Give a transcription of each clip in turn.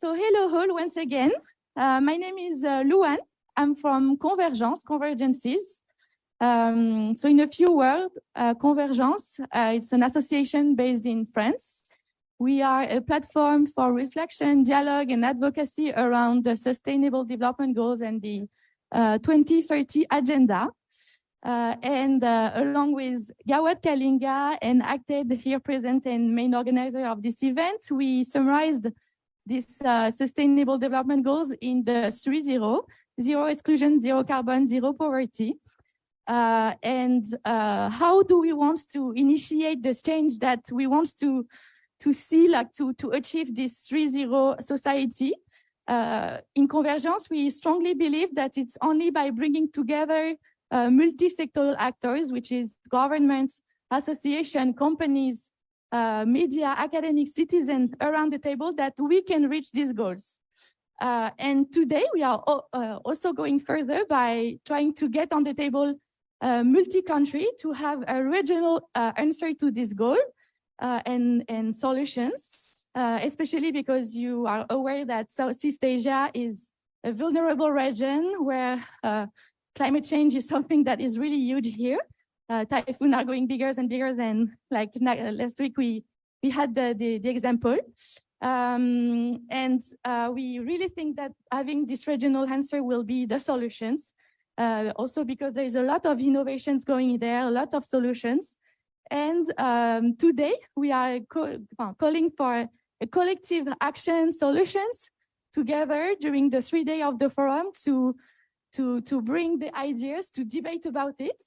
So hello all once again. My name is Luan. I'm from Convergences. So in a few words, Convergence, it's an association based in France. We are a platform for reflection, dialogue, and advocacy around the Sustainable Development Goals and the 2030 Agenda. Along with Gawad Kalinga and Acted here present and main organizer of this event, we summarized these Sustainable Development Goals in the 3-0, zero exclusion, zero carbon, zero poverty. How do we want to initiate the change that we want to see, like to achieve this 3-0 society? In Convergence, we strongly believe that it's only by bringing together multi-sectoral actors, which is government, association, companies, media, academic, citizens around the table, that we can reach these goals. And today we are also going further by trying to get on the table multi-country to have a regional answer to this goal and solutions, especially because you are aware that Southeast Asia is a vulnerable region where climate change is something that is really huge here. Typhoons are going bigger and bigger than, like last week we had the example. We really think that having this regional answer will be the solutions. Also because there is a lot of innovations going there, a lot of solutions. And today we are calling for a collective action solutions together during the 3 days of the forum to bring the ideas, to debate about it.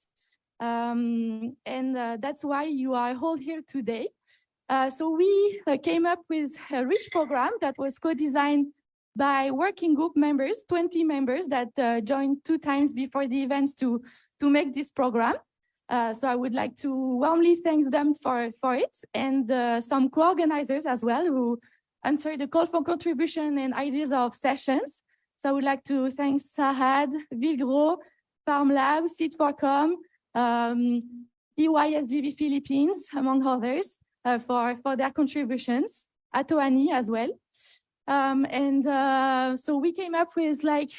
That's why you are all here today. So we came up with a rich program that was co-designed by working group members, 20 members that joined 2 times before the events to make this program. So I would like to warmly thank them for it, and some co-organizers as well who answered the call for contribution and ideas of sessions. So I would like to thank Sahad, Vilgro, FarmLab, Seed4Com, EYSGV Philippines, among others, for their contributions, Atoani as well. So we came up with like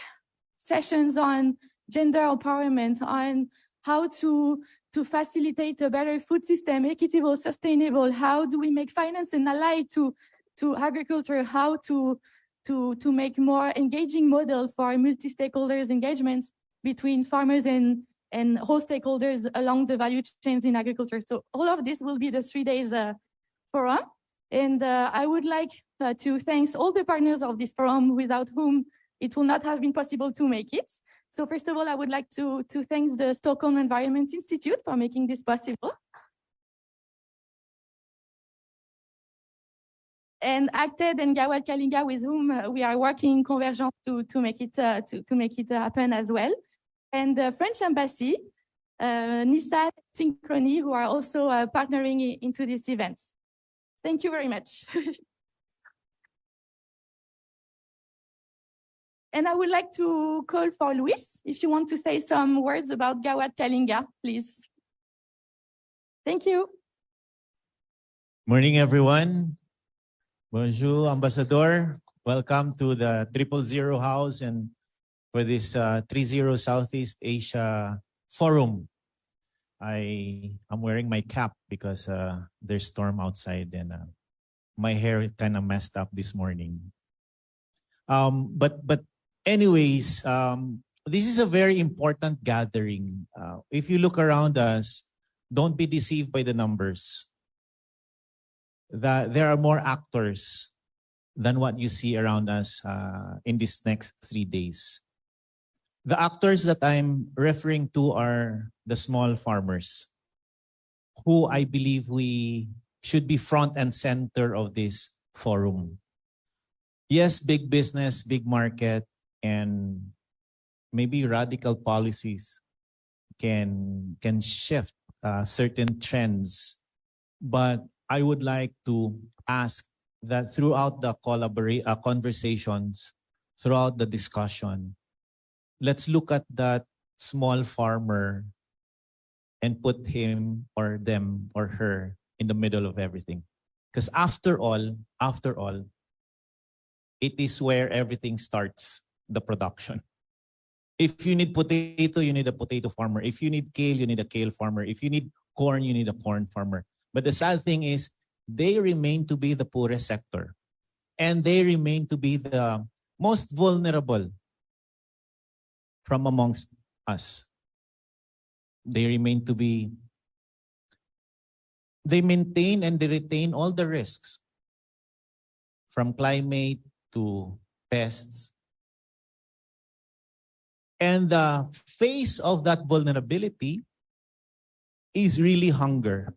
sessions on gender empowerment, on how to facilitate a better food system, equitable, sustainable. How do we make finance an ally to agriculture? How to make more engaging model for multi-stakeholders engagement between farmers and whole stakeholders along the value chains in agriculture. So all of this will be the 3 days forum. And I would like to thank all the partners of this forum, without whom it will not have been possible to make it. So first of all, I would like to thank the Stockholm Environment Institute for making this possible. And Acted and Gawad Kalinga, with whom we are working in Convergence to make it happen as well. And the French Embassy, Nissan, Synchrony, who are also partnering into these events. Thank you very much. And I would like to call for Luis, if you want to say some words about Gawad Kalinga, please. Thank you. Morning, everyone. Bonjour, Ambassador. Welcome to the 000 House and for this 3-0 Southeast Asia Forum. I am wearing my cap because there's storm outside and my hair kind of messed up this morning. But anyways, this is a very important gathering. If you look around us, don't be deceived by the numbers. That there are more actors than what you see around us in these next 3 days. The actors that I'm referring to are the small farmers, who I believe we should be front and center of this forum. Yes, big business, big market, and maybe radical policies can shift certain trends. But I would like to ask that throughout the conversations, throughout the discussion, let's look at that small farmer and put him or them or her in the middle of everything. Because after all, it is where everything starts, the production. If you need potato, you need a potato farmer. If you need kale, you need a kale farmer. If you need corn, you need a corn farmer. But the sad thing is, they remain to be the poorest sector. And they remain to be the most vulnerable from amongst us. They remain to be, they maintain and they retain all the risks from climate to pests. And the face of that vulnerability is really hunger.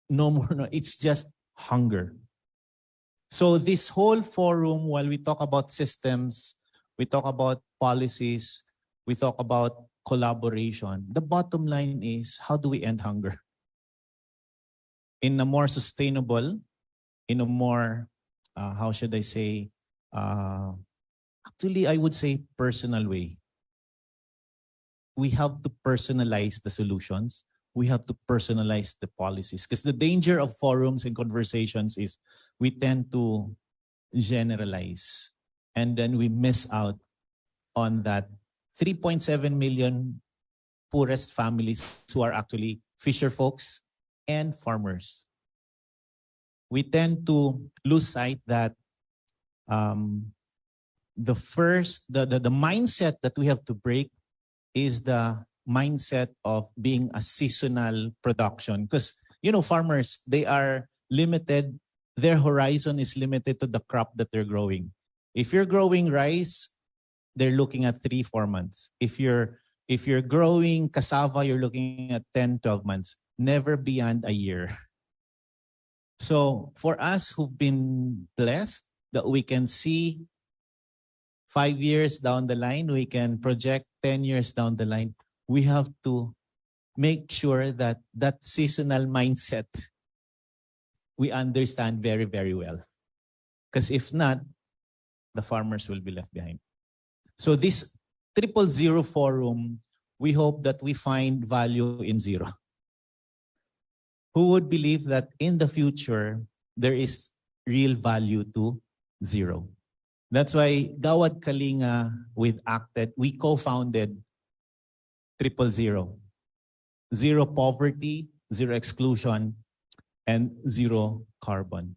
No more, no, it's just hunger. So this whole forum, while we talk about systems, we talk about policies, we talk about collaboration, the bottom line is, how do we end hunger? In a more sustainable, in a more, how should I say, actually, I would say personal way. We have to personalize the solutions. We have to personalize the policies. Because the danger of forums and conversations is we tend to generalize. And then we miss out on that 3.7 million poorest families who are actually fisher folks and farmers. We tend to lose sight that the mindset that we have to break is the mindset of being a seasonal production. Because, you know, farmers, they are limited. Their horizon is limited to the crop that they're growing. If you're growing rice, they're looking at 3-4 months. If you're growing cassava, you're looking at 10-12 months, never beyond a year. So for us who've been blessed that we can see 5 years down the line, we can project 10 years down the line, we have to make sure that that seasonal mindset we understand very, very well. Because if not, the farmers will be left behind. So this 000 forum, we hope that we find value in zero. Who would believe that in the future, there is real value to zero? That's why Gawad Kalinga with Acted, we co-founded 000. Zero poverty, zero exclusion, and zero carbon.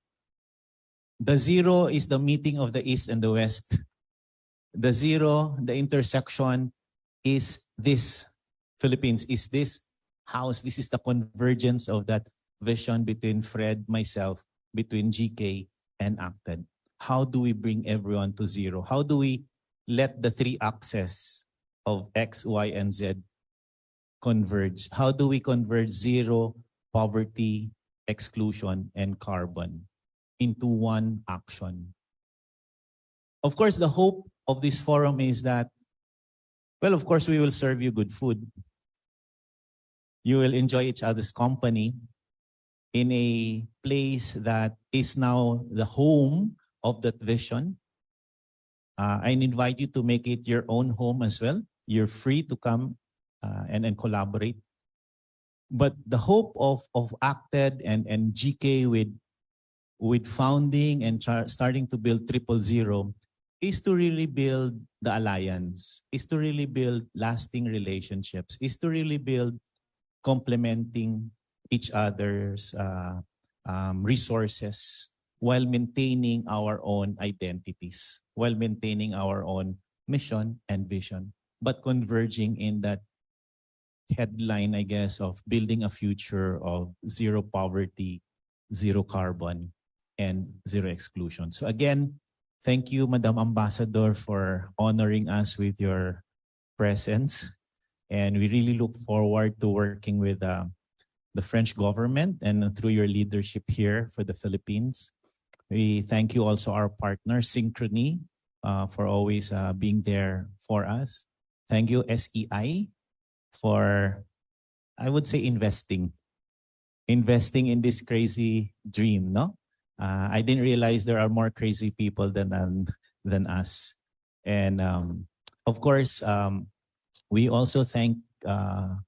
The zero is the meeting of the East and the West. The zero, the intersection is this Philippines, is this house. This is the convergence of that vision between Fred, myself, between GK and Acted. How do we bring everyone to zero? How do we let the 3 axes of X, Y, and Z converge? How do we converge zero, poverty, exclusion, and carbon into one action? Of course, the hope of this forum is that, well, of course, we will serve you good food. You will enjoy each other's company in a place that is now the home of that vision. I invite you to make it your own home as well. You're free to come and collaborate. But the hope of Acted and GK with founding and starting to build 000 is to really build the alliance, is to really build lasting relationships, is to really build complementing each other's resources while maintaining our own identities, while maintaining our own mission and vision, but converging in that headline, I guess, of building a future of zero poverty, zero carbon, and zero exclusion. So again, thank you, Madam Ambassador, for honoring us with your presence. And we really look forward to working with the French government and through your leadership here for the Philippines. We thank you also our partner, Synchrony, for always being there for us. Thank you, SEI, for, I would say, investing in this crazy dream, no? I didn't realize there are more crazy people than us. And of course, we also thank, I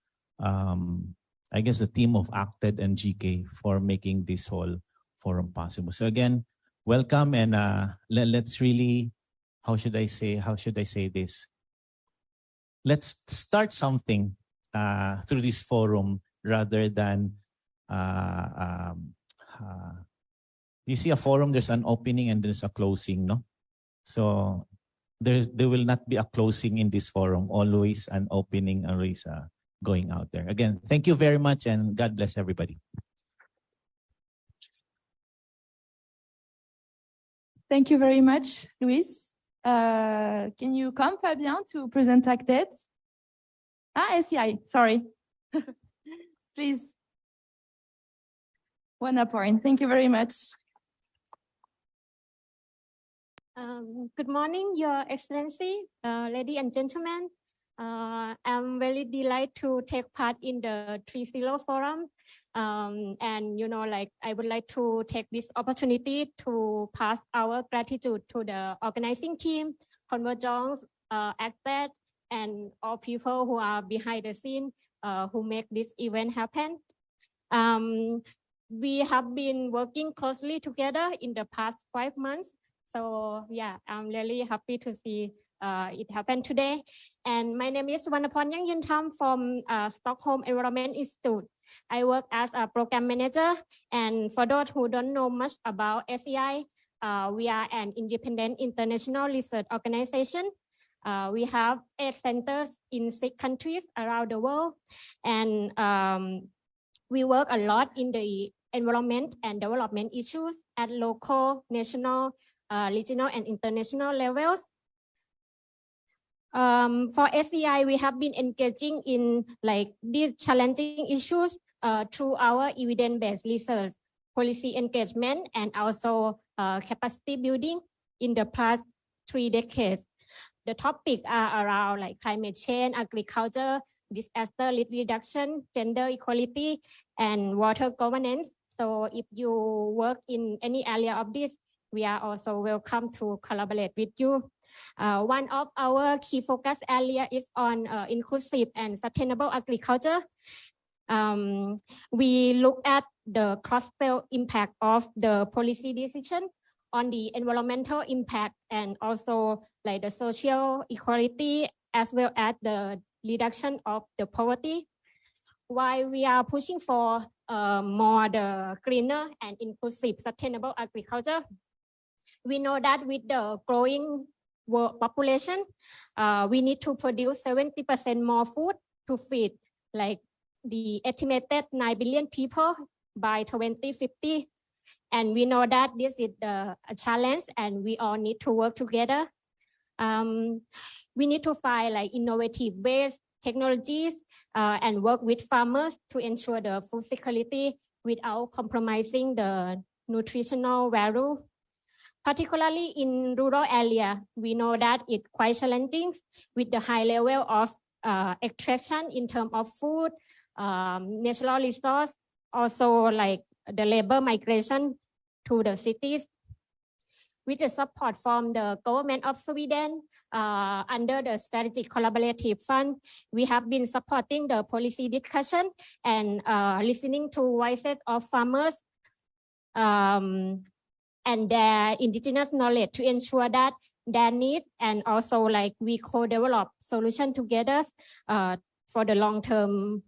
guess, the team of Acted and GK for making this whole forum possible. So again, welcome, and let's really, how should I say this? Let's start something through this forum rather than you see a forum, there's an opening and there's a closing, no? So there will not be a closing in this forum, always an opening, always going out there. Again, thank you very much, and God bless everybody. Thank you very much, Luis. Can you come, Fabien, to present ACTED? SCI, sorry. Please. One point. Thank you very much. Good morning, Your Excellency, ladies and gentlemen. I'm very delighted to take part in the 3-0 forum. And, you know, like, I would like to take this opportunity to pass our gratitude to the organizing team, Convergence, ACTED, and all people who are behind the scene, who make this event happen. We have been working closely together in the past 5 months. So yeah, I'm really happy to see it happen today. And my name is Wannapon Yangyuntam from Stockholm Environment Institute. I work as a program manager. And for those who don't know much about SEI, we are an independent international research organization. We have 8 centers in 6 countries around the world. And we work a lot in the environment and development issues at local, national, regional, and international levels. For SEI, we have been engaging in like these challenging issues through our evidence-based research, policy engagement, and also capacity building in the past 3 decades. The topics are around like climate change, agriculture, disaster risk reduction, gender equality, and water governance. So if you work in any area of this, we are also welcome to collaborate with you. One of our key focus area is on inclusive and sustainable agriculture. We look at the cross-sell impact of the policy decision on the environmental impact and also like the social equality as well as the reduction of the poverty. While we are pushing for more the greener and inclusive sustainable agriculture, we know that with the growing world population, we need to produce 70% more food to feed like the estimated 9 billion people by 2050. And we know that this is a challenge and we all need to work together. We need to find like innovative ways, technologies, and work with farmers to ensure the food security without compromising the nutritional value. Particularly in rural area, we know that it's quite challenging with the high level of extraction in terms of food, natural resource, also like the labor migration to the cities. With the support from the government of Sweden, under the Strategic Collaborative Fund, we have been supporting the policy discussion and listening to voices of farmers and their indigenous knowledge to ensure that their needs and also like we co-develop solution together for the long-term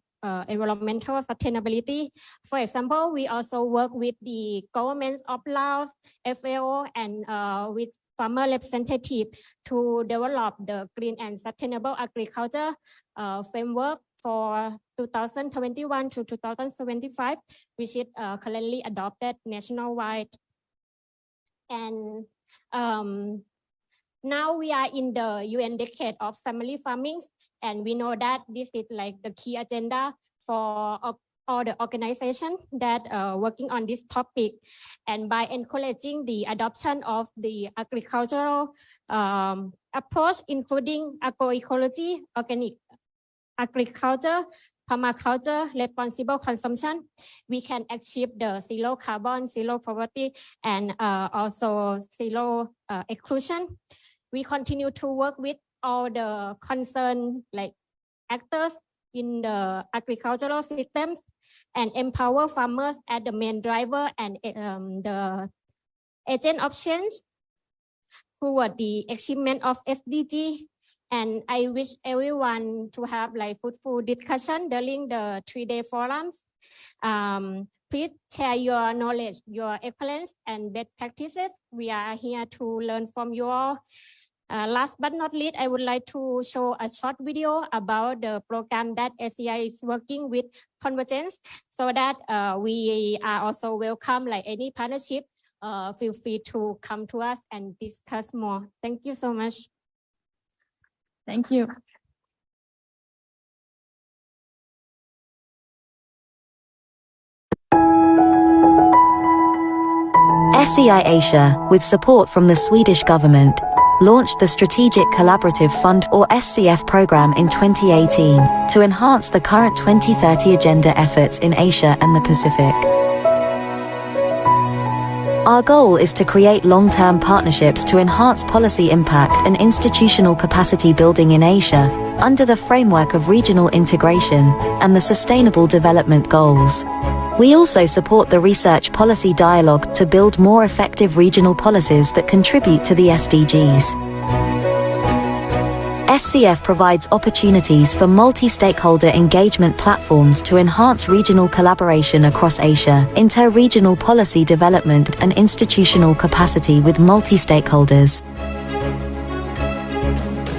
environmental sustainability. For example, we also work with the governments of Laos, FAO, and with farmer representative to develop the green and sustainable agriculture framework for 2021 to 2075, which is currently adopted nationwide. And now we are in the UN decade of family farming, and we know that this is like the key agenda for all the organizations that are working on this topic. And by encouraging the adoption of the agricultural approach, including agroecology, organic agriculture, permaculture, responsible consumption, we can achieve the zero carbon, zero poverty, and also zero exclusion. We continue to work with all the concerned like actors in the agricultural systems and empower farmers as the main driver and the agent of change toward the achievement of SDG. And I wish everyone to have like fruitful discussion during the 3-day forums. Please share your knowledge, your excellence, and best practices. We are here to learn from you all. Last but not least, I would like to show a short video about the program that SCI is working with Convergence, so that we are also welcome like any partnership. Feel free to come to us and discuss more. Thank you so much. Thank you. SCI Asia, with support from the Swedish government, launched the Strategic Collaborative Fund or SCF program in 2018 to enhance the current 2030 agenda efforts in Asia and the Pacific. Our goal is to create long-term partnerships to enhance policy impact and institutional capacity building in Asia under the framework of regional integration and the Sustainable Development Goals. We also support the research policy dialogue to build more effective regional policies that contribute to the SDGs. SCF provides opportunities for multi-stakeholder engagement platforms to enhance regional collaboration across Asia, inter-regional policy development and institutional capacity with multi-stakeholders.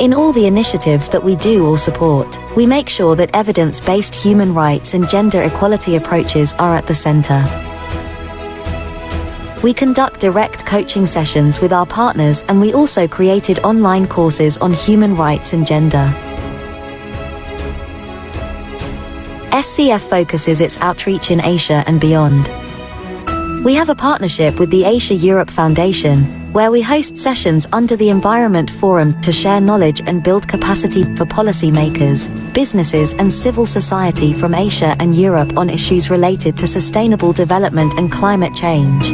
In all the initiatives that we do or support, we make sure that evidence-based human rights and gender equality approaches are at the center. We conduct direct coaching sessions with our partners, and we also created online courses on human rights and gender. SCF focuses its outreach in Asia and beyond. We have a partnership with the Asia-Europe Foundation, where we host sessions under the Environment Forum to share knowledge and build capacity for policymakers, businesses and civil society from Asia and Europe on issues related to sustainable development and climate change.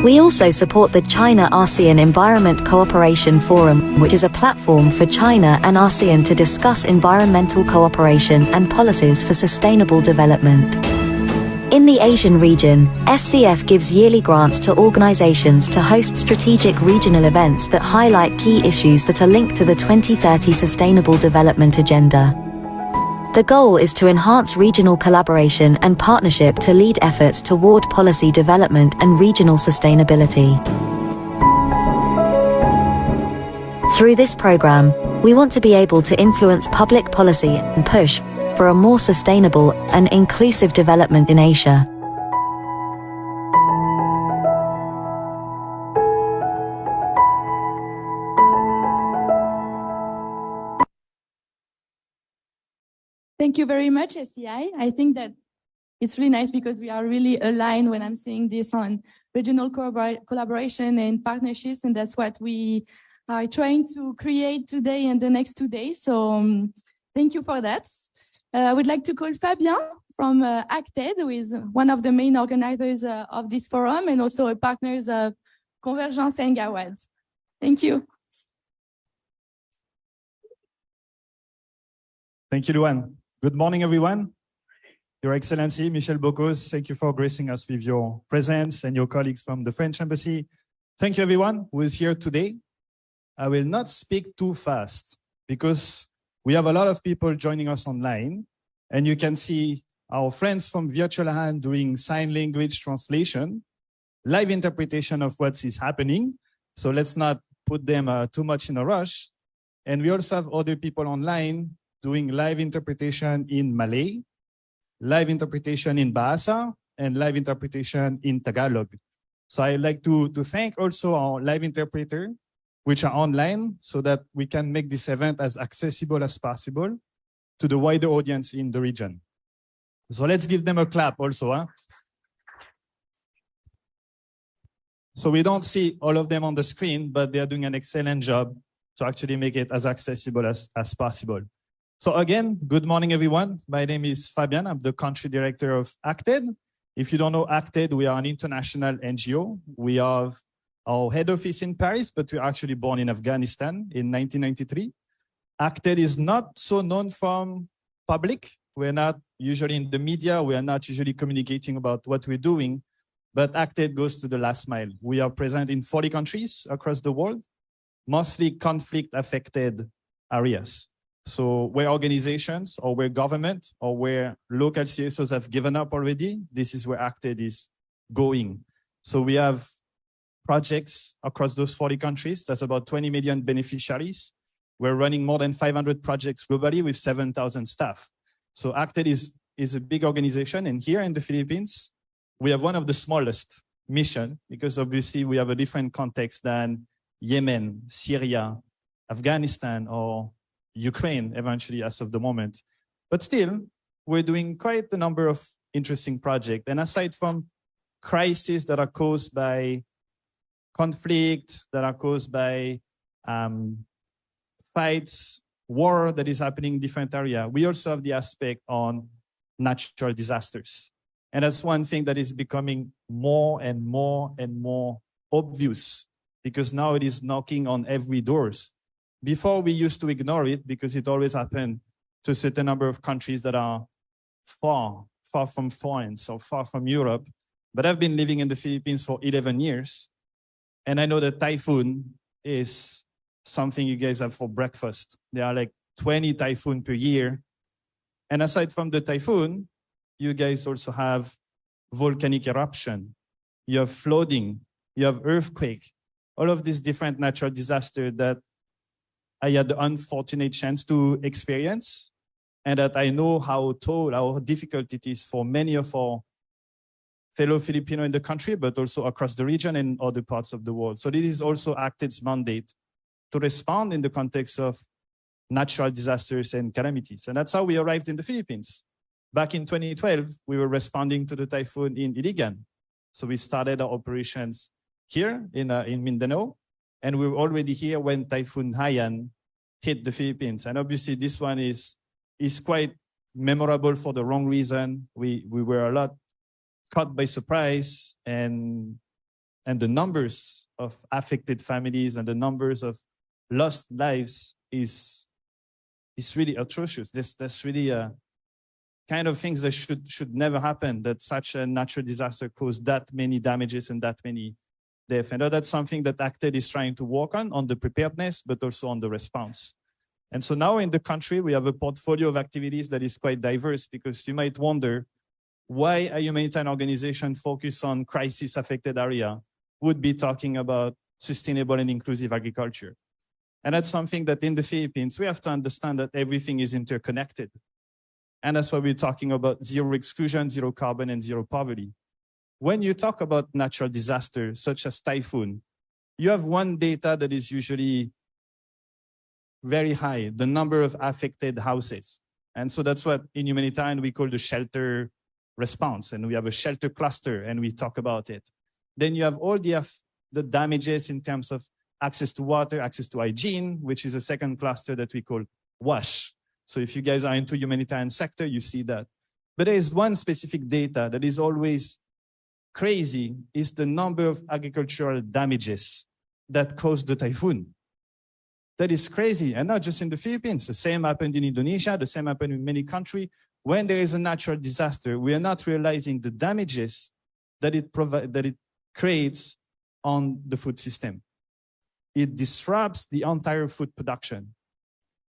We also support the China-ASEAN Environment Cooperation Forum, which is a platform for China and ASEAN to discuss environmental cooperation and policies for sustainable development. In the Asian region, SCF gives yearly grants to organizations to host strategic regional events that highlight key issues that are linked to the 2030 Sustainable Development Agenda. The goal is to enhance regional collaboration and partnership to lead efforts toward policy development and regional sustainability. Through this program, we want to be able to influence public policy and push for a more sustainable and inclusive development in Asia. Thank you very much, SCI. I think that it's really nice because we are really aligned when I'm saying this on regional collaboration and partnerships, and that's what we are trying to create today and the next 2 days. So thank you for that. I would like to call Fabien from Acted, who is one of the main organizers of this forum and also a partner of Convergence and Gawad. Thank you. Thank you, Luan. Good morning, everyone. Your Excellency, Michel Bocuse, thank you for gracing us with your presence and your colleagues from the French Embassy. Thank you, everyone who is here today. I will not speak too fast because we have a lot of people joining us online, and you can see our friends from Virtual Hand doing sign language translation, live interpretation of what is happening. So let's not put them too much in a rush. And we also have other people online doing live interpretation in Malay, live interpretation in Bahasa, and live interpretation in Tagalog. So I'd like to thank also our live interpreter, which are online, so that we can make this event as accessible as possible to the wider audience in the region. So let's give them a clap also. Huh? So we don't see all of them on the screen, but they are doing an excellent job to actually make it as accessible as possible. So again, good morning, everyone. My name is Fabien. I'm the country director of Acted. If you don't know Acted, we are an international NGO. We have our head office in Paris, but we're actually born in Afghanistan in 1993. Acted is not so known from public. We're not usually in the media. We are not usually communicating about what we're doing. But ACTED goes to the last mile. We are present in 40 countries across the world, mostly conflict-affected areas. So where organizations or where government or where local CSOs have given up already, this is where ACTED is going. So we have projects across those 40 countries. That's about 20 million beneficiaries. We're running more than 500 projects globally with 7,000 staff. So ACTED is a big organization. And here in the Philippines, we have one of the smallest missions because obviously we have a different context than Yemen, Syria, Afghanistan, or Ukraine eventually as of the moment. But still, we're doing quite a number of interesting projects. And aside from crises that are caused by conflict, that are caused by fights, war that is happening in different areas, we also have the aspect on natural disasters. And that's one thing that is becoming more and more and more obvious because now it is knocking on every doors. Before we used to ignore it because it always happened to a certain number of countries that are far from France or far from Europe. But I've been living in the Philippines for 11 years. And I know that typhoon is something you guys have for breakfast. There are like 20 typhoons per year. And aside from the typhoon, you guys also have volcanic eruption. You have flooding. You have earthquake. All of these different natural disasters that I had the unfortunate chance to experience, and that I know how difficult it is for many of our fellow Filipino in the country, but also across the region and other parts of the world. So this is also ACTED's mandate to respond in the context of natural disasters and calamities. And that's how we arrived in the Philippines. Back in 2012, we were responding to the typhoon in Iligan. So we started our operations here in Mindanao. And we were already here when Typhoon Haiyan hit the Philippines. And obviously this one is quite memorable for the wrong reason. We were a lot caught by surprise, and the numbers of affected families and the numbers of lost lives is really atrocious. That's really kind of things that should never happen, that such a natural disaster caused that many damages and that many deaths. And that's something that ACTED is trying to work on the preparedness, but also on the response. And so now in the country, we have a portfolio of activities that is quite diverse, because you might wonder why a humanitarian organization focused on crisis-affected area would be talking about sustainable and inclusive agriculture. And that's something that in the Philippines, we have to understand that everything is interconnected. And that's why we're talking about zero exclusion, zero carbon, and zero poverty. When you talk about natural disasters, such as typhoon, you have one data that is usually very high, the number of affected houses. And so that's what in humanitarian we call the shelter response. And we have a shelter cluster and we talk about it. Then you have all the damages in terms of access to water, access to hygiene, which is a second cluster that we call WASH. So if you guys are into humanitarian sector, you see that. But there is one specific data that is always crazy, is the number of agricultural damages that caused the typhoon. That is crazy, and not just in the Philippines. The same happened in Indonesia, the same happened in many countries. When there is a natural disaster, we are not realizing the damages that it creates on the food system. It disrupts the entire food production.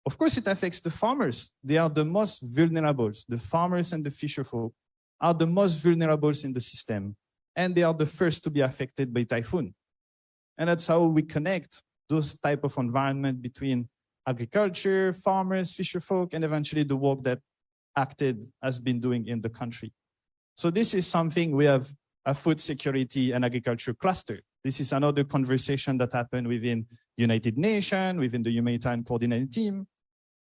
Of course, it affects the farmers. They are the most vulnerable. The farmers and the fisher folk are the most vulnerable in the system, and they are the first to be affected by typhoon. And that's how we connect those type of environment between agriculture, farmers, fisher folk, and eventually the work that ACTED has been doing in the country. So this is something, we have a food security and agriculture cluster. This is another conversation that happened within United Nations, within the humanitarian coordinating team.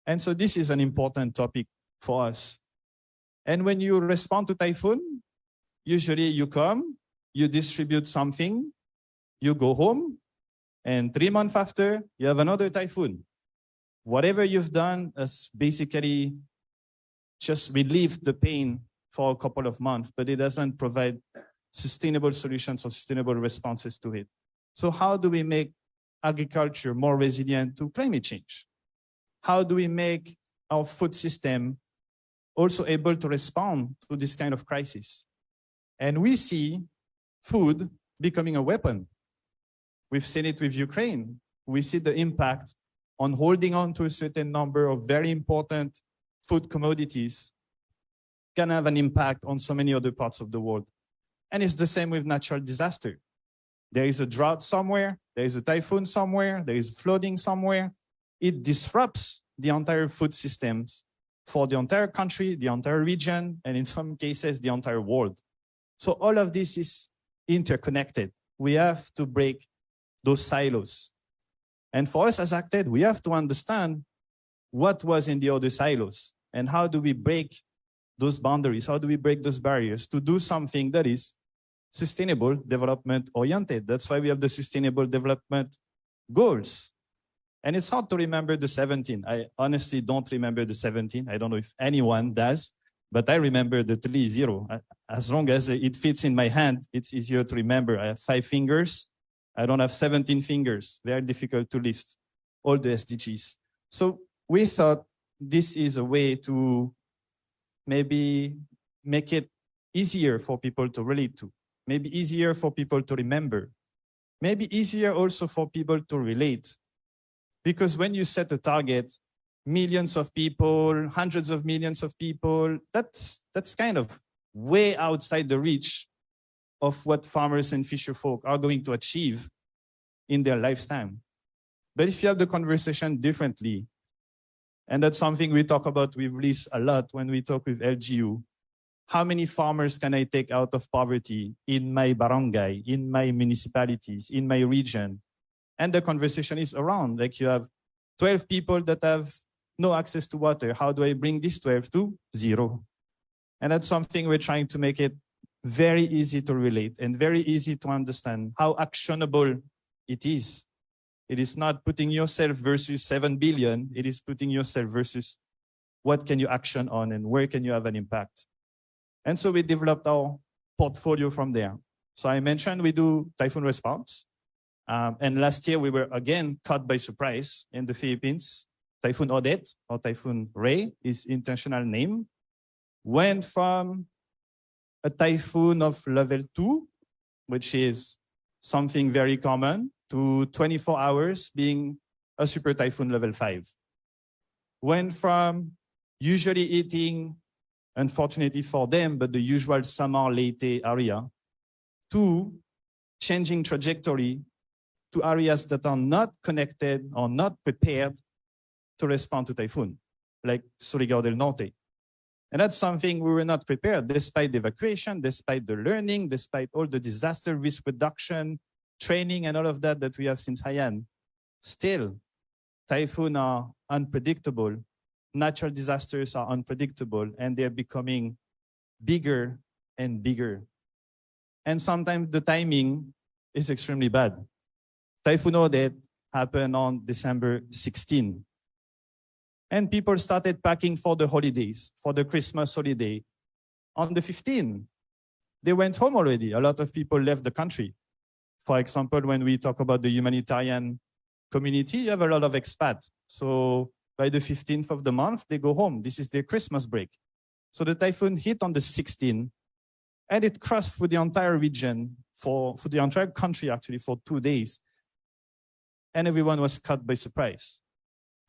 And so this is an important topic for us. And when you respond to typhoon, usually you come, you distribute something, you go home, and 3 months after, you have another typhoon. Whatever you've done is basically just relieve the pain for a couple of months, but it doesn't provide sustainable solutions or sustainable responses to it. So how do we make agriculture more resilient to climate change? How do we make our food system also able to respond to this kind of crisis? And we see food becoming a weapon. We've seen it with Ukraine. We see the impact on holding on to a certain number of very important food commodities can have an impact on so many other parts of the world. And it's the same with natural disaster. There is a drought somewhere, there is a typhoon somewhere, there is flooding somewhere. It disrupts the entire food systems for the entire country, the entire region, and in some cases, the entire world. So all of this is interconnected. We have to break those silos. And for us as Acted, we have to understand what was in the other silos and how do we break those boundaries, how do we break those barriers to do something that is sustainable development oriented. That's why we have the sustainable development goals. And it's hard to remember the 17. I honestly don't remember the 17. I don't know if anyone does, but I remember the 3-0. As long as it fits in my hand, it's easier to remember. I have 5 fingers. I don't have 17 fingers. Very difficult to list all the SDGs. So we thought this is a way to maybe make it easier for people to relate to, maybe easier for people to remember, maybe easier also for people to relate. Because when you set a target, millions of people, hundreds of millions of people, that's kind of way outside the reach of what farmers and fisher folk are going to achieve in their lifetime. But if you have the conversation differently, and that's something we talk about with Liz a lot when we talk with LGU, how many farmers can I take out of poverty in my barangay, in my municipalities, in my region? And the conversation is around, like you have 12 people that have no access to water. How do I bring this 12 to 0? And that's something we're trying to make it very easy to relate and very easy to understand how actionable it is. It is not putting yourself versus 7 billion. It is putting yourself versus what can you action on and where can you have an impact. And so we developed our portfolio from there. So I mentioned we do typhoon response. And last year we were again caught by surprise in the Philippines. Typhoon Odette or Typhoon Ray is intentional name. Went from a typhoon of level 2, which is something very common, to 24 hours being a super typhoon level 5. Went from usually eating, unfortunately for them, but the usual Samar Leyte area, to changing trajectory to areas that are not connected or not prepared to respond to typhoon, like Surigao del Norte. And that's something we were not prepared, despite the evacuation, despite the learning, despite all the disaster risk reduction, training, and all of that we have since Haiyan. Still, typhoons are unpredictable, natural disasters are unpredictable, and they're becoming bigger and bigger. And sometimes the timing is extremely bad. Typhoon Odette happened on December 16. And people started packing for the holidays, for the Christmas holiday. On the 15th, they went home already. A lot of people left the country. For example, when we talk about the humanitarian community, you have a lot of expats. So by the 15th of the month, they go home. This is their Christmas break. So the typhoon hit on the 16th, and it crossed through the entire region, for the entire country actually, for 2 days. And everyone was caught by surprise.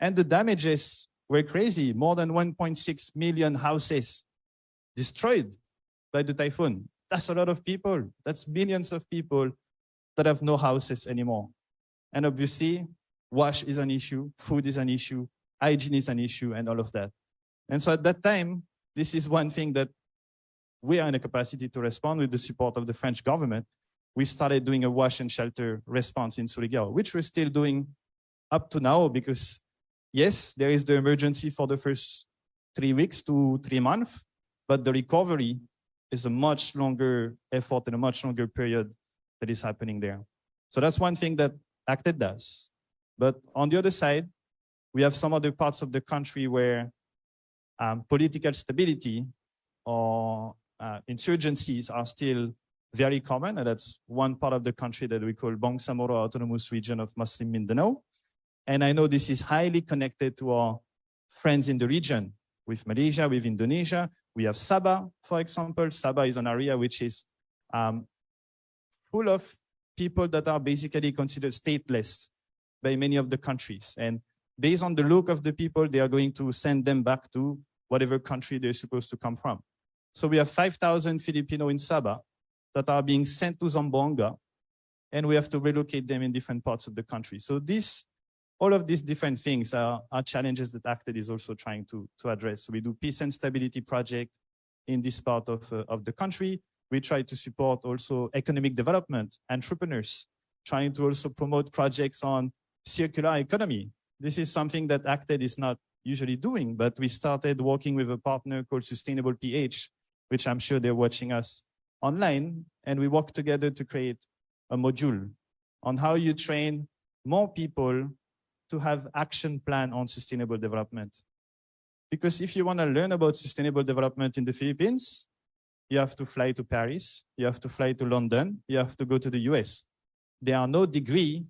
And the damages were crazy. More than 1.6 million houses destroyed by the typhoon. That's a lot of people. That's millions of people that have no houses anymore. And obviously, wash is an issue, food is an issue, hygiene is an issue, and all of that. And so at that time, this is one thing that we are in a capacity to respond with the support of the French government. We started doing a wash and shelter response in Surigao, which we're still doing up to now because, yes, there is the emergency for the first 3 weeks to 3 months, but the recovery is a much longer effort and a much longer period that is happening there. So that's one thing that Acted does. But on the other side, we have some other parts of the country where political stability or insurgencies are still very common, and that's one part of the country that we call Bangsamoro Autonomous Region of Muslim Mindanao. And I know this is highly connected to our friends in the region, with Malaysia, with Indonesia. We have Sabah, for example. Sabah is an area which is full of people that are basically considered stateless by many of the countries. And based on the look of the people, they are going to send them back to whatever country they're supposed to come from. So we have 5,000 Filipino in Sabah that are being sent to Zamboanga, and we have to relocate them in different parts of the country. So all of these different things are challenges that ACTED is also trying to address. So we do peace and stability project in this part of the country. We try to support also economic development, entrepreneurs, trying to also promote projects on circular economy. This is something that ACTED is not usually doing, but we started working with a partner called Sustainable PH, which I'm sure they're watching us online, and we work together to create a module on how you train more people to have action plan on sustainable development. Because if you want to learn about sustainable development in the Philippines, you have to fly to Paris, you have to fly to London, you have to go to the US. There are no degree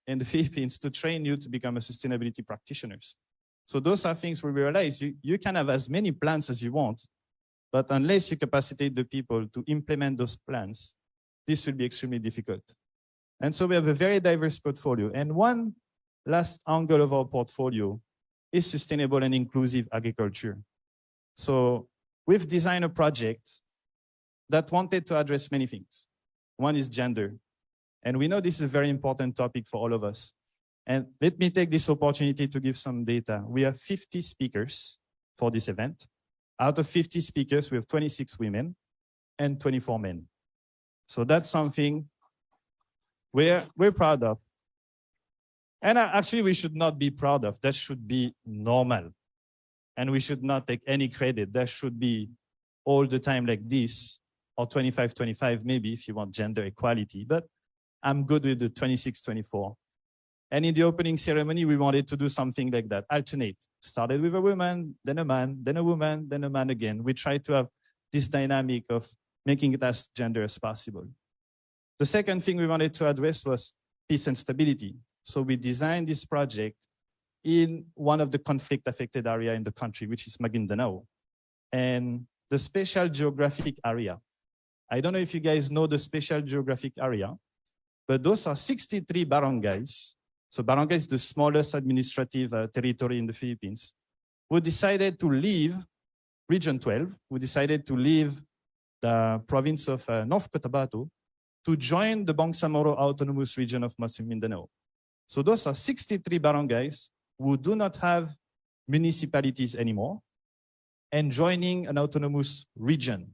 in the Philippines to train you to become a sustainability practitioners. So those are things where we realize you can have as many plans as you want, but unless you capacitate the people to implement those plans, this will be extremely difficult. And so we have a very diverse portfolio. And one last angle of our portfolio is sustainable and inclusive agriculture. So we've designed a project that wanted to address many things. One is gender. And we know this is a very important topic for all of us. And let me take this opportunity to give some data. We have 50 speakers for this event. Out of 50 speakers, we have 26 women and 24 men. So that's something we're proud of. And actually, we should not be proud of. That should be normal. And we should not take any credit. That should be all the time like this, or 25-25 maybe if you want gender equality. But I'm good with the 26-24. And in the opening ceremony, we wanted to do something like that, alternate. Started with a woman, then a man, then a woman, then a man again. We tried to have this dynamic of making it as gender as possible. The second thing we wanted to address was peace and stability. So we designed this project in one of the conflict-affected areas in the country, which is Maguindanao. And the special geographic area. I don't know if you guys know the special geographic area, but those are 63 barangays. So barangay is the smallest administrative territory in the Philippines, who decided to leave Region 12, who decided to leave the province of North Cotabato to join the Bangsamoro Autonomous Region of Mindanao. So those are 63 barangays who do not have municipalities anymore and joining an autonomous region.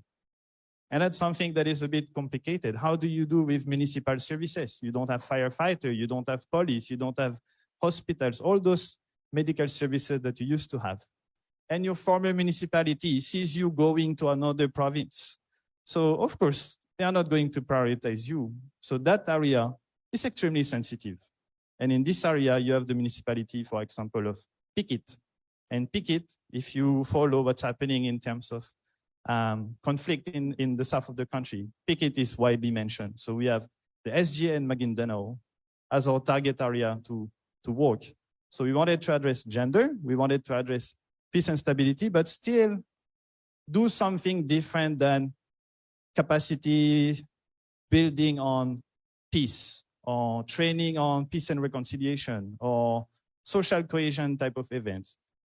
And that's something that is a bit complicated. How do you do with municipal services? You don't have firefighter, you don't have police, you don't have hospitals, all those medical services that you used to have. And your former municipality sees you going to another province. So of course, they are not going to prioritize you. So that area is extremely sensitive. And in this area, you have the municipality, for example, of Pikit. And Pikit, if you follow what's happening in terms of conflict in the south of the country, Pikit is widely mentioned. So we have the SGA and Maguindanao as our target area to work. So we wanted to address gender, we wanted to address peace and stability, but still do something different than capacity building on peace, or training on peace and reconciliation, or social cohesion type of events.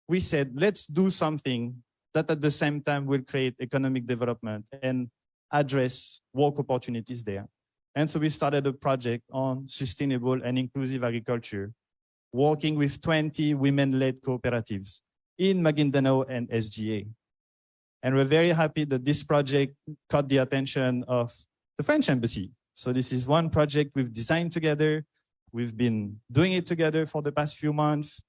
We said, let's do something that at the same time will create economic development and address work opportunities there. And so we started a project on sustainable and inclusive agriculture, working with 20 women-led cooperatives in Maguindanao and SGA. And we're very happy that this project caught the attention of the French Embassy. So this is one project we've designed together. We've been doing it together for the past few months.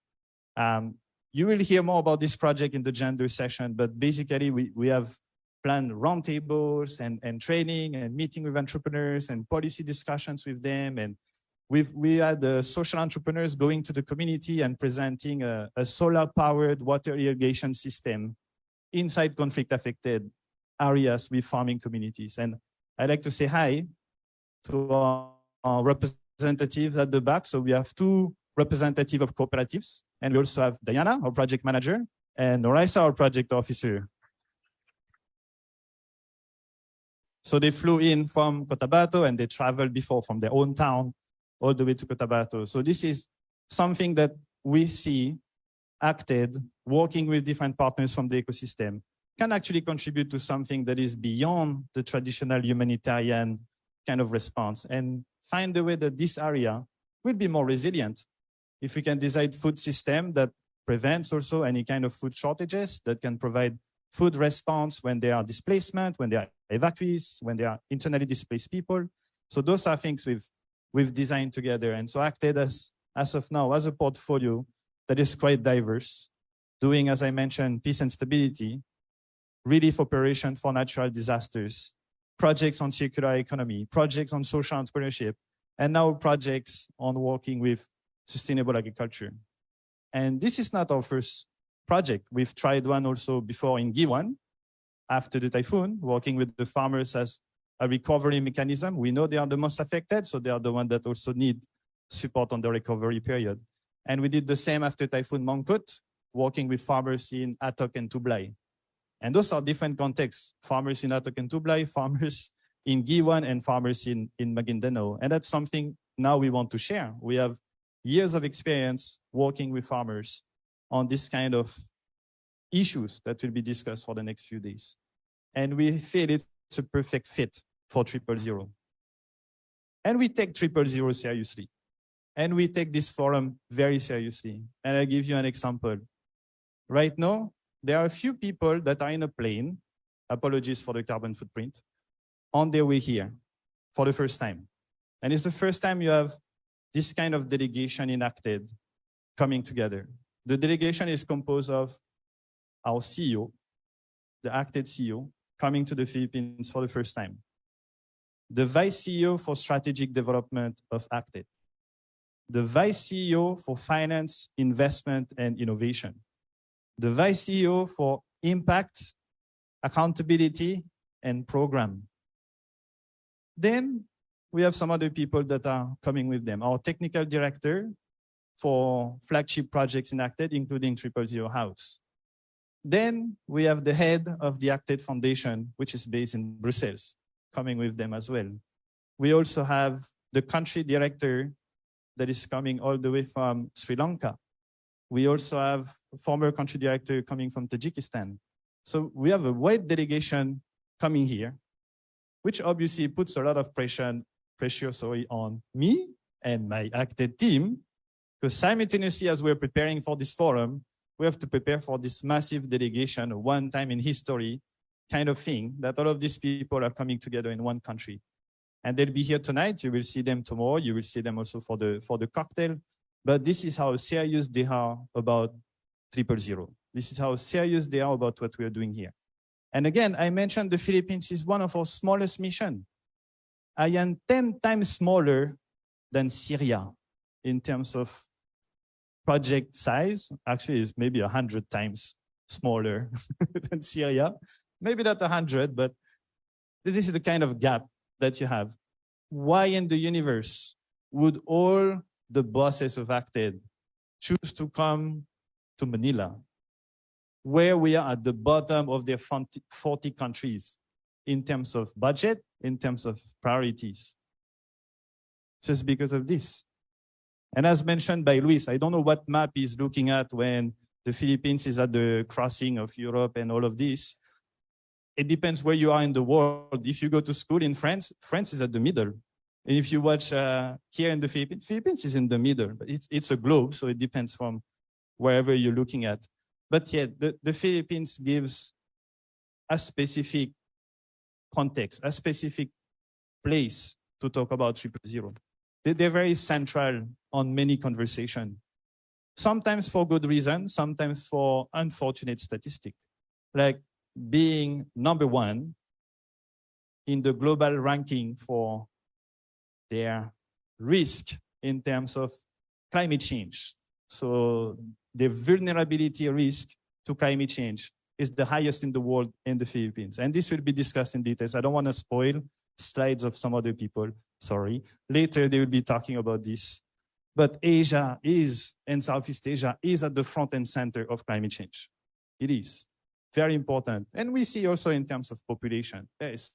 You will hear more about this project in the gender session, but basically we have planned roundtables and training and meeting with entrepreneurs and policy discussions with them. And we had the social entrepreneurs going to the community and presenting a solar-powered water irrigation system inside conflict-affected areas with farming communities. And I'd like to say hi to our representatives at the back. So we have two representatives of cooperatives, and we also have Diana, our project manager, and Noraisa, our project officer. So they flew in from Cotabato and they traveled before from their own town all the way to Cotabato. So this is something that we see acted, working with different partners from the ecosystem, can actually contribute to something that is beyond the traditional humanitarian kind of response and find a way that this area will be more resilient. If we can design food system that prevents also any kind of food shortages, that can provide food response when there are displacement, when there are evacuees, when there are internally displaced people. So those are things we've designed together. And so acted as of now, as a portfolio that is quite diverse, doing, as I mentioned, peace and stability, relief operation for natural disasters, projects on circular economy, projects on social entrepreneurship, and now projects on working with sustainable agriculture. And this is not our first project. We've tried one also before in Guyane, after the typhoon, working with the farmers as a recovery mechanism. We know they are the most affected, so they are the ones that also need support on the recovery period. And we did the same after Typhoon Mangkhut, working with farmers in Atok and Tublai. And those are different contexts. Farmers in Atok and Tublai, farmers in Guyane, and farmers in Maguindanao. And that's something now we want to share. We have years of experience working with farmers on this kind of issues that will be discussed for the next few days. And we feel it's a perfect fit for 000. And we take 000 seriously. And we take this forum very seriously. And I'll give you an example. Right now, there are a few people that are in a plane, apologies for the carbon footprint, on their way here for the first time. And it's the first time you have this kind of delegation enacted coming together. The delegation is composed of our CEO, the acted CEO, coming to the Philippines for the first time. The Vice CEO for Strategic Development of Acted. The Vice CEO for Finance, Investment, and Innovation. The Vice CEO for Impact, Accountability, and Program. Then we have some other people that are coming with them. Our Technical Director for flagship projects in Acted, including 000 House. Then we have the head of the Acted Foundation, which is based in Brussels, coming with them as well. We also have the country director that is coming all the way from Sri Lanka. We also have a former country director coming from Tajikistan. So we have a wide delegation coming here, which obviously puts a lot of pressure on me and my Acted team, because simultaneously as we're preparing for this forum, we have to prepare for this massive delegation, a one time in history kind of thing, that all of these people are coming together in one country. And they'll be here tonight. You will see them tomorrow. You will see them also for the cocktail. But this is how serious they are about 000. This is how serious they are about what we are doing here. And again, I mentioned the Philippines is one of our smallest missions. I am 10 times smaller than Syria in terms of project size. Actually, it's maybe 100 times smaller than Syria. Maybe not 100, but this is the kind of gap that you have. Why in the universe would all the bosses of Acted choose to come to Manila, where we are at the bottom of their 40 countries in terms of budget, in terms of priorities? Just because of this. And as mentioned by Luis, I don't know what map he's looking at when the Philippines is at the crossing of Europe and all of this. It depends where you are in the world. If you go to school in France, France is at the middle. And if you watch here in the Philippines, Philippines is in the middle. But it's a globe, so it depends from wherever you're looking at. But yet, the Philippines gives a specific context, a specific place to talk about 000. They're very central on many conversations. Sometimes for good reason, sometimes for unfortunate statistic. Like being number one in the global ranking for their risk in terms of climate change. So the vulnerability risk to climate change is the highest in the world in the Philippines. And this will be discussed in details. I don't want to spoil slides of some other people. Sorry. Later they will be talking about this. But Asia is, and Southeast Asia is at the front and center of climate change. It is very important. And we see also in terms of population, there is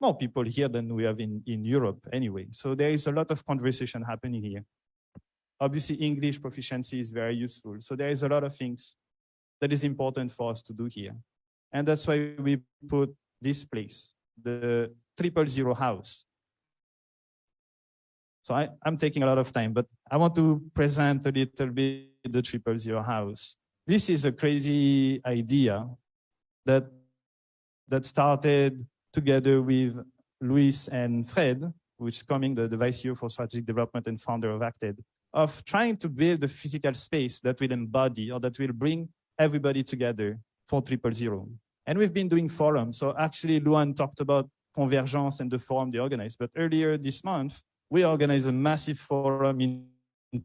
more people here than we have in Europe anyway. So there is a lot of conversation happening here. Obviously, English proficiency is very useful. So there is a lot of things that is important for us to do here. And that's why we put this place, the 000 house. So I'm taking a lot of time, but I want to present a little bit the 000 house. This is a crazy idea that started together with Luis and Fred, which is coming the Vice CEO for Strategic Development and founder of Acted, of trying to build a physical space that will embody or that will bring everybody together for 000. And we've been doing forums. So actually, Luan talked about Convergence and the forum they organized. But earlier this month, we organized a massive forum in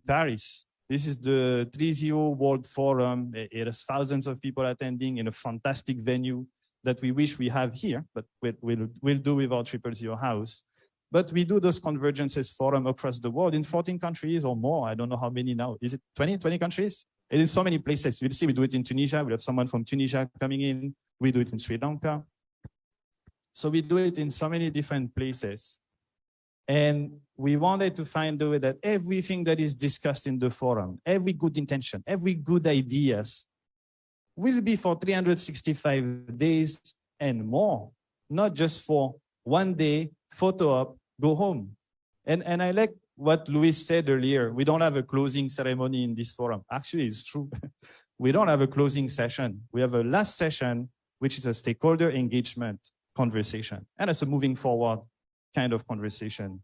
Paris. This is the 0 World Forum. It has thousands of people attending in a fantastic venue that we wish we have here, but we'll do with our 000 house. But we do those convergences forum across the world in 14 countries or more. I don't know how many now. Is it 20 countries? It is so many places. You'll see we do it in Tunisia. We have someone from Tunisia coming in. We do it in Sri Lanka. So we do it in so many different places. And we wanted to find a way that everything that is discussed in the forum, every good intention, every good ideas will be for 365 days and more, not just for one day, photo up, go home. And I like what Luis said earlier. We don't have a closing ceremony in this forum. Actually, it's true. We don't have a closing session. We have a last session, which is a stakeholder engagement conversation. And it's a moving forward kind of conversation.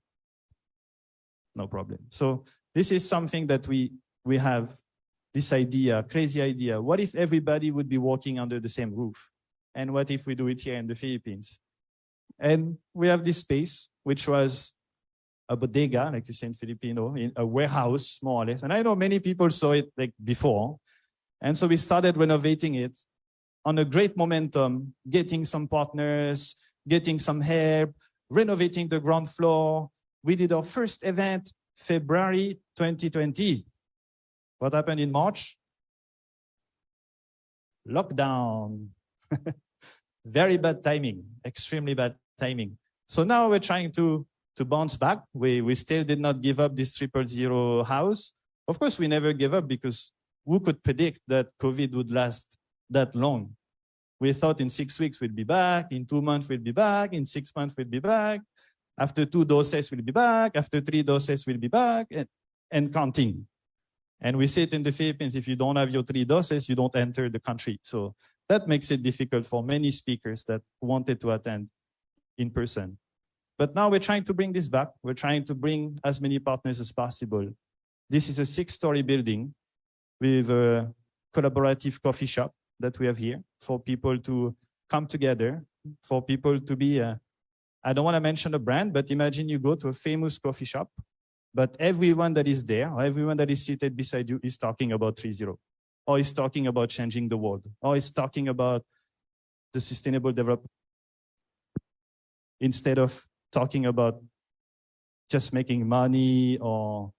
No problem. So this is something that we have this idea, crazy idea. What if everybody would be working under the same roof? And what if we do it here in the Philippines? And we have this space, which was a bodega, like you say in Filipino, in a warehouse, more or less. And I know many people saw it like before. And so we started renovating it on a great momentum, getting some partners, getting some help, renovating the ground floor. We did our first event February 2020. What happened in March? Lockdown. Very bad timing, extremely bad timing. So now we're trying to bounce back. We still did not give up this 000 house. Of course, we never gave up because who could predict that COVID would last that long? We thought in 6 weeks we'd be back, in 2 months we'd be back, in 6 months we'd be back. After 2 doses we'll be back, after 3 doses we'll be back, and counting. And we say it in the Philippines, if you don't have your 3 doses, you don't enter the country. So that makes it difficult for many speakers that wanted to attend in person. But now we're trying to bring this back. We're trying to bring as many partners as possible. This is a 6-story building with a collaborative coffee shop that we have here for people to come together, for people to be, I don't want to mention a brand, but imagine you go to a famous coffee shop, but everyone that is there, or everyone that is seated beside you is talking about 3.0, or is talking about changing the world, or is talking about the sustainable development, instead of talking about just making money or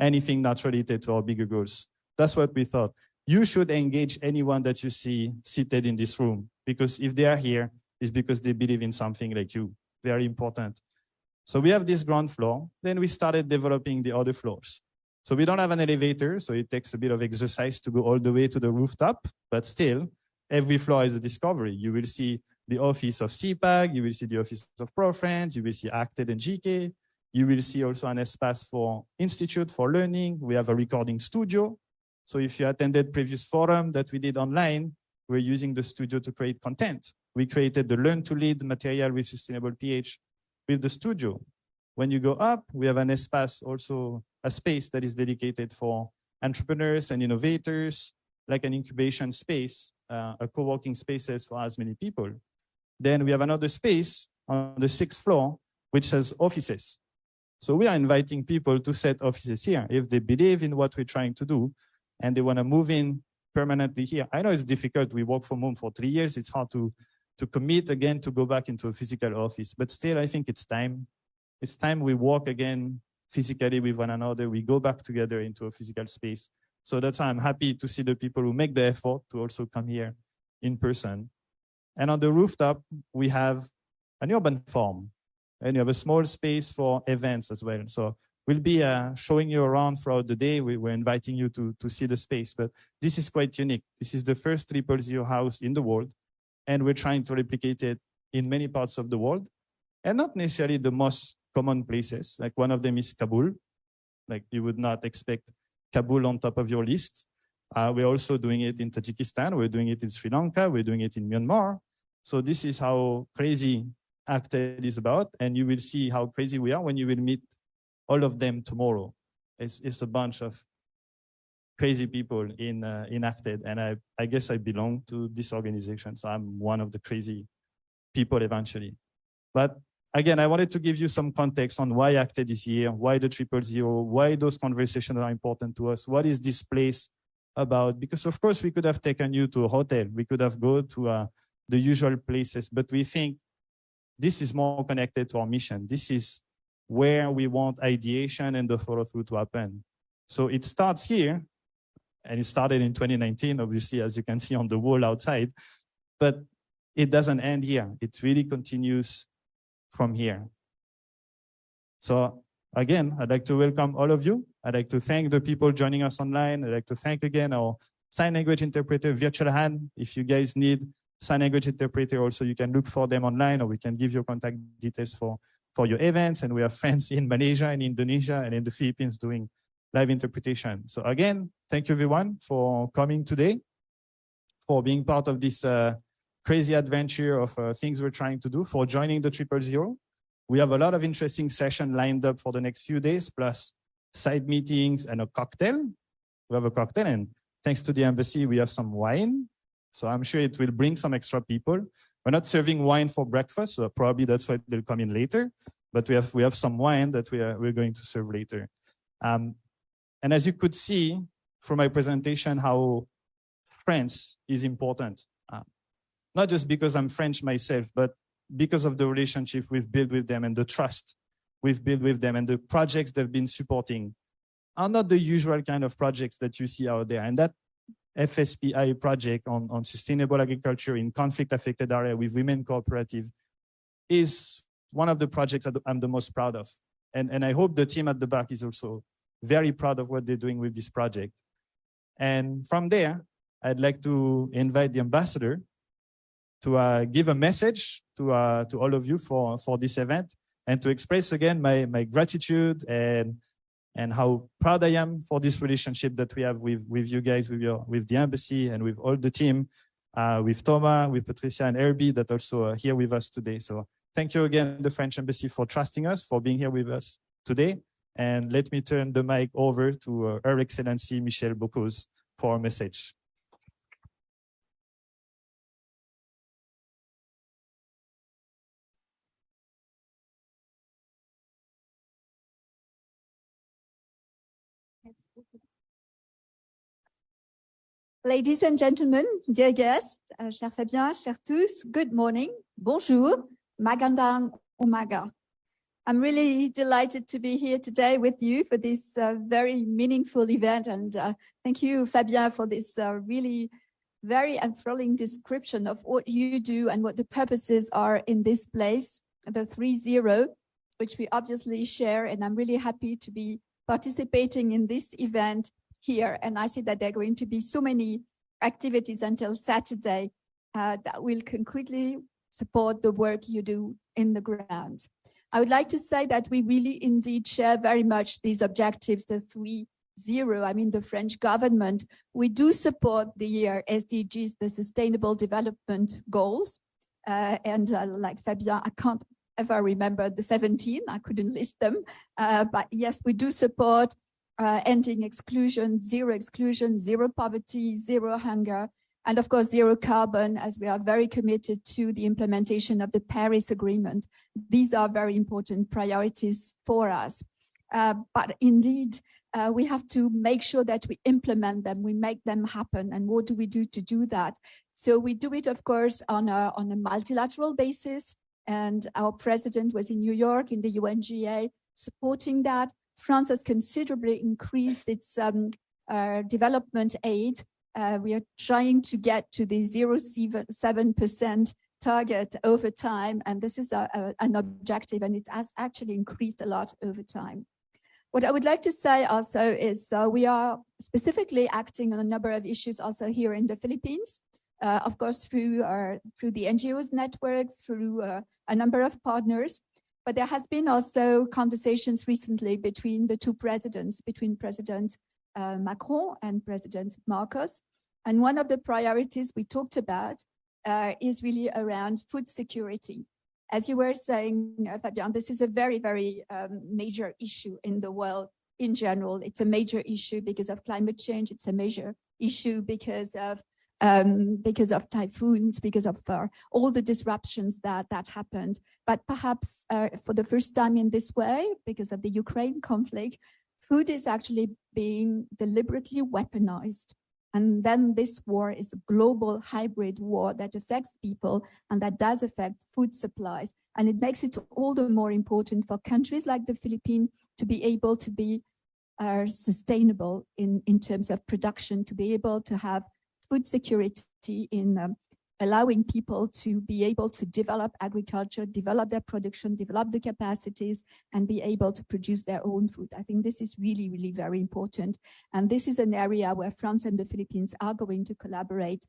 anything not related to our bigger goals. That's what we thought. You should engage anyone that you see seated in this room, because if they are here, it's because they believe in something like you. Very important. So we have this ground floor. Then we started developing the other floors. So we don't have an elevator, so it takes a bit of exercise to go all the way to the rooftop, but still, every floor is a discovery. You will see the office of CPAG, you will see the office of ProFriends, you will see Acted and GK, you will see also an espace for Institute for Learning. We have a recording studio. So if you attended previous forum that we did online, we're using the studio to create content. We created the Learn to Lead material with Sustainable PH with the studio. When you go up, we have an espace, also a space that is dedicated for entrepreneurs and innovators, like an incubation space, a co-working spaces for as many people. Then we have another space on the 6th floor, which has offices. So we are inviting people to set offices here if they believe in what we're trying to do and they want to move in permanently here. I know it's difficult. We work from home for 3 years. It's hard to commit again to go back into a physical office. But still, I think it's time. It's time we work again physically with one another. We go back together into a physical space. So that's why I'm happy to see the people who make the effort to also come here in person. And on the rooftop, we have an urban farm. and you have a small space for events as well. So we'll be showing you around throughout the day. We're inviting you to see the space, but this is quite unique. This is the first 000 house in the world, and we're trying to replicate it in many parts of the world, and not necessarily the most common places. Like one of them is Kabul. Like you would not expect Kabul on top of your list. We're also doing it in Tajikistan. We're doing it in Sri Lanka. We're doing it in Myanmar. So this is how crazy Acted is about, and you will see how crazy we are when you will meet all of them tomorrow. It's a bunch of crazy people in Acted, and I guess I belong to this organization, so I'm one of the crazy people eventually. But again, I wanted to give you some context on why Acted is here, why the 000, why those conversations are important to us, what is this place about? Because of course we could have taken you to a hotel, we could have gone to the usual places, but we think this is more connected to our mission. This is where we want ideation and the follow-through to happen. So it starts here, and it started in 2019, obviously, as you can see on the wall outside, but it doesn't end here. It really continues from here. So again, I'd like to welcome all of you. I'd like to thank the people joining us online. I'd like to thank again our sign language interpreter, Virtual Hand. If you guys need sign language interpreter, also you can look for them online, or we can give you contact details for your events. And we have friends in Malaysia and Indonesia and in the Philippines doing live interpretation. So again, thank you everyone for coming today, for being part of this crazy adventure of things we're trying to do, for joining the 000. We have a lot of interesting sessions lined up for the next few days, plus side meetings and a cocktail. We have a cocktail, and thanks to the embassy, we have some wine. So I'm sure it will bring some extra people. We're not serving wine for breakfast, so probably that's why they'll come in later. But we have some wine that we're going to serve later. And as you could see from my presentation, how France is important. Not just because I'm French myself, but because of the relationship we've built with them and the trust we've built with them, and the projects they've been supporting are not the usual kind of projects that you see out there. And that FSPI project on sustainable agriculture in conflict-affected area with women cooperative is one of the projects that I'm the most proud of. And I hope the team at the back is also very proud of what they're doing with this project. And from there, I'd like to invite the ambassador to give a message to all of you for this event, and to express again my gratitude and how proud I am for this relationship that we have with you guys, with the embassy, and with all the team, with Thomas, with Patricia and Herbie that also are here with us today. So thank you again, the French embassy, for trusting us, for being here with us today. And let me turn the mic over to Her Excellency Michel Bocuse for a message. Ladies and gentlemen, dear guests, cher Fabien, chers tous, good morning, bonjour, magandang umaga. I'm really delighted to be here today with you for this very meaningful event, and thank you, Fabien, for this really very enthralling description of what you do and what the purposes are in this place, the 3-0, which we obviously share, and I'm really happy to be participating in this event here. And I see that there are going to be so many activities until Saturday that will concretely support the work you do in the ground. I would like to say that we really indeed share very much these objectives, the 3-0, I mean the French government. We do support the SDGs, the Sustainable Development Goals. And like Fabien, I can't ever remember the 17, I couldn't list them. But yes, we do support ending exclusion, zero poverty, zero hunger, and of course, zero carbon, as we are very committed to the implementation of the Paris Agreement. These are very important priorities for us. But indeed, we have to make sure that we implement them, we make them happen. And what do we do to do that? So we do it, of course, on a multilateral basis. And our president was in New York in the UNGA supporting that. France has considerably increased its development aid. We are trying to get to the 0.7% target over time, and this is an objective, and it has actually increased a lot over time. What I would like to say also is we are specifically acting on a number of issues also here in the Philippines, of course, through the NGOs network, through a number of partners. But there has been also conversations recently between the two presidents, between President Macron and President Marcos. And one of the priorities we talked about is really around food security. As you were saying, Fabian, this is a very, very major issue in the world in general. It's a major issue because of climate change. It's a major issue because of typhoons, because of all the disruptions that happened. But perhaps for the first time in this way, because of the Ukraine conflict, food is actually being deliberately weaponized. And then this war is a global hybrid war that affects people and that does affect food supplies. And it makes it all the more important for countries like the Philippines to be able to be sustainable in terms of production, to be able to have food security in allowing people to be able to develop agriculture, develop their production, develop the capacities, and be able to produce their own food. I think this is really, really very important. And this is an area where France and the Philippines are going to collaborate.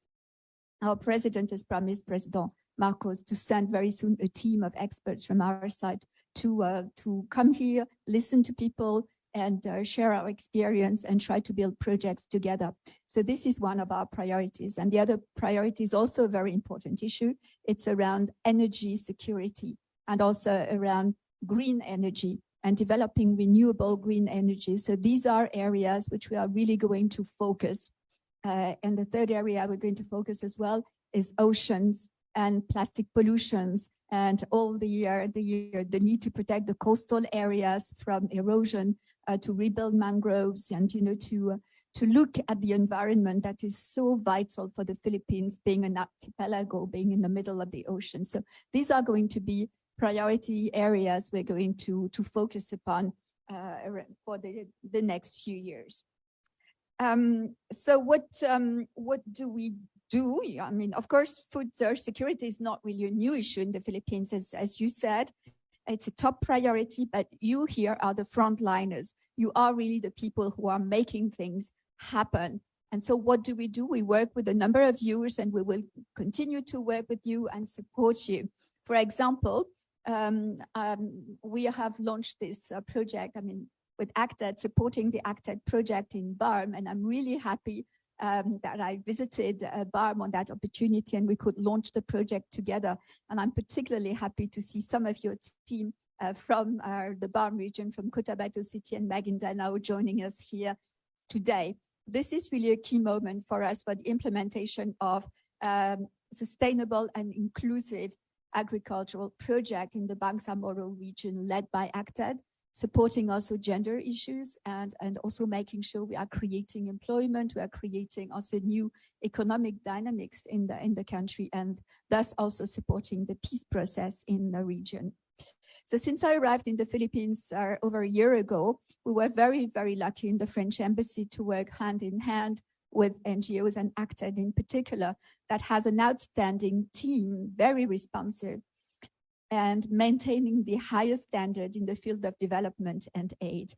Our president has promised, President Marcos, to send very soon a team of experts from our side to come here, listen to people, and share our experience and try to build projects together. So this is one of our priorities. And the other priority is also a very important issue. It's around energy security and also around green energy and developing renewable green energy. So these are areas which we are really going to focus. And the third area we're going to focus as well is oceans and plastic pollutions and all the need to protect the coastal areas from erosion, to rebuild mangroves, and to look at the environment that is so vital for the Philippines, being an archipelago, being in the middle of the ocean. So these are going to be priority areas we're going to focus upon for the next few years. So what do we do? I mean, of course, food security is not really a new issue in the Philippines, as you said. It's a top priority, but you here are the frontliners. You are really the people who are making things happen. And so what do? We work with a number of you, and we will continue to work with you and support you. For example, we have launched this project, with ACTED, supporting the ACTED project in Barm, and I'm really happy that I visited Barm on that opportunity and we could launch the project together. And I'm particularly happy to see some of your team from the Barm region, from Cotabato City and Maguindanao, joining us here today. This is really a key moment for us for the implementation of sustainable and inclusive agricultural project in the Bangsamoro region led by ACTED, supporting also gender issues and also making sure we are creating employment, we are creating also new economic dynamics in the country, and thus also supporting the peace process in the region. So since I arrived in the Philippines over a year ago, we were very, very lucky in the French embassy to work hand in hand with NGOs and ACTED in particular, that has an outstanding team, very responsive, and maintaining the highest standard in the field of development and aid.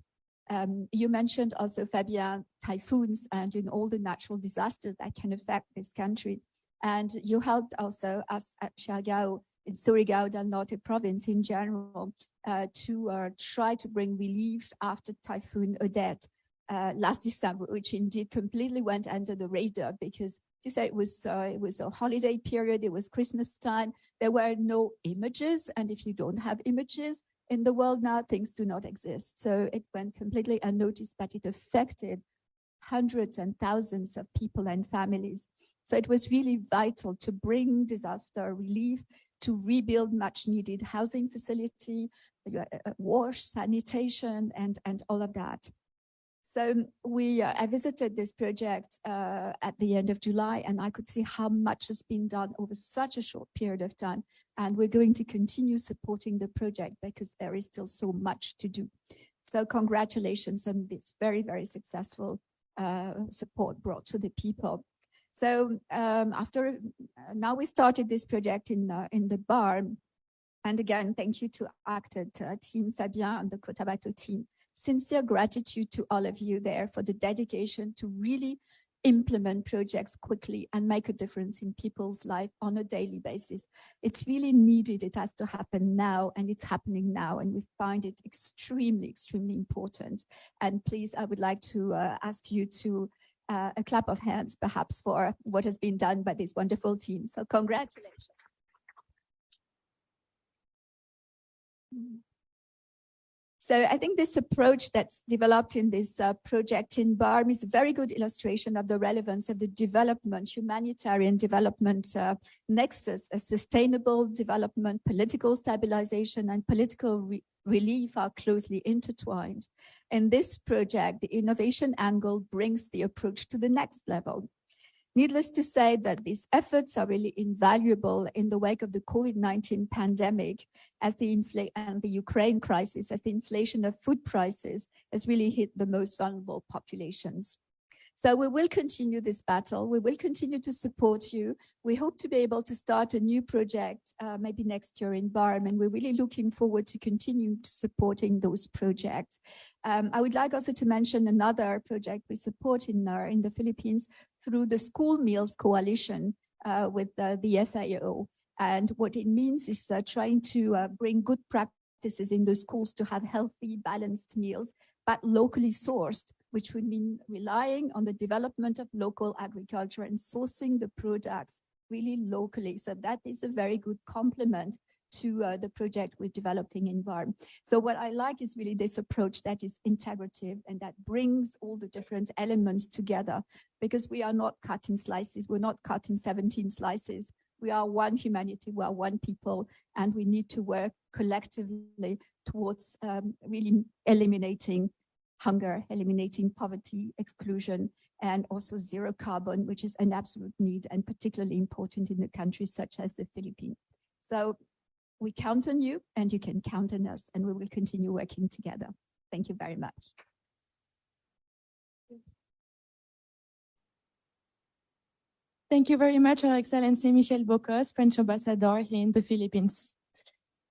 You mentioned also, Fabien, typhoons and all the natural disasters that can affect this country. And you helped also us at Siargao, in Surigao del Norte province in general, to try to bring relief after Typhoon Odette last December, which indeed completely went under the radar because you say it was a holiday period, it was Christmas time, there were no images, and if you don't have images in the world now, things do not exist. So it went completely unnoticed, but it affected hundreds and thousands of people and families. So it was really vital to bring disaster relief, to rebuild much needed housing facility, wash, sanitation, and all of that. So I visited this project at the end of July, and I could see how much has been done over such a short period of time. And we're going to continue supporting the project because there is still so much to do. So congratulations on this very, very successful support brought to the people. So after now we started this project in the bar. And again, thank you to Acted team, Fabien, and the Cotabato team. Sincere gratitude to all of you there for the dedication to really implement projects quickly and make a difference in people's life on a daily basis. It's really needed. It has to happen now, and it's happening now. And we find it extremely, extremely important. And please, I would like to ask you to a clap of hands, perhaps, for what has been done by this wonderful team. So congratulations. So I think this approach that's developed in this project in Barm is a very good illustration of the relevance of the development, humanitarian development nexus. A sustainable development, political stabilization, and political relief are closely intertwined. In this project, the innovation angle brings the approach to the next level. Needless to say that these efforts are really invaluable in the wake of the COVID-19 pandemic and the Ukraine crisis, as the inflation of food prices has really hit the most vulnerable populations. So we will continue this battle. We will continue to support you. We hope to be able to start a new project maybe next year in Barm, and we're really looking forward to continue to supporting those projects. I would like also to mention another project we support in the Philippines through the School Meals Coalition with the FAO. And what it means is trying to bring good practices in the schools to have healthy, balanced meals, but locally sourced, which would mean relying on the development of local agriculture and sourcing the products really locally. So that is a very good complement to the project we're developing in Barm. So what I like is really this approach that is integrative and that brings all the different elements together, because we are not cut in slices. We're not cut in 17 slices. We are one humanity, we are one people, and we need to work collectively towards really eliminating hunger, eliminating poverty, exclusion, and also zero carbon, which is an absolute need and particularly important in the countries such as the Philippines. So we count on you, and you can count on us, and we will continue working together. Thank you very much. Thank you very much, Her Excellency Michel Bocos, French Ambassador here in the Philippines.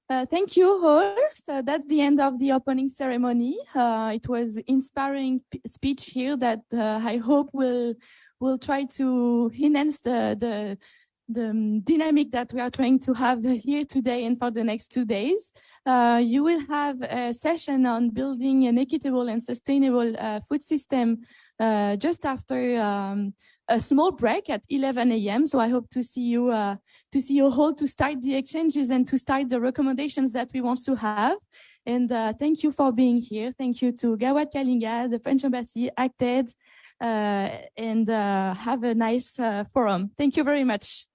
Thank you all. So that's the end of the opening ceremony. It was inspiring speech here that I hope will try to enhance the dynamic that we are trying to have here today and for the next 2 days. You will have a session on building an equitable and sustainable food system just after a small break at 11 a.m. So I hope to see you all to start the exchanges and to start the recommendations that we want to have. And thank you for being here. Thank you to Gawad Kalinga, the French Embassy, Acted, and have a nice forum. Thank you very much.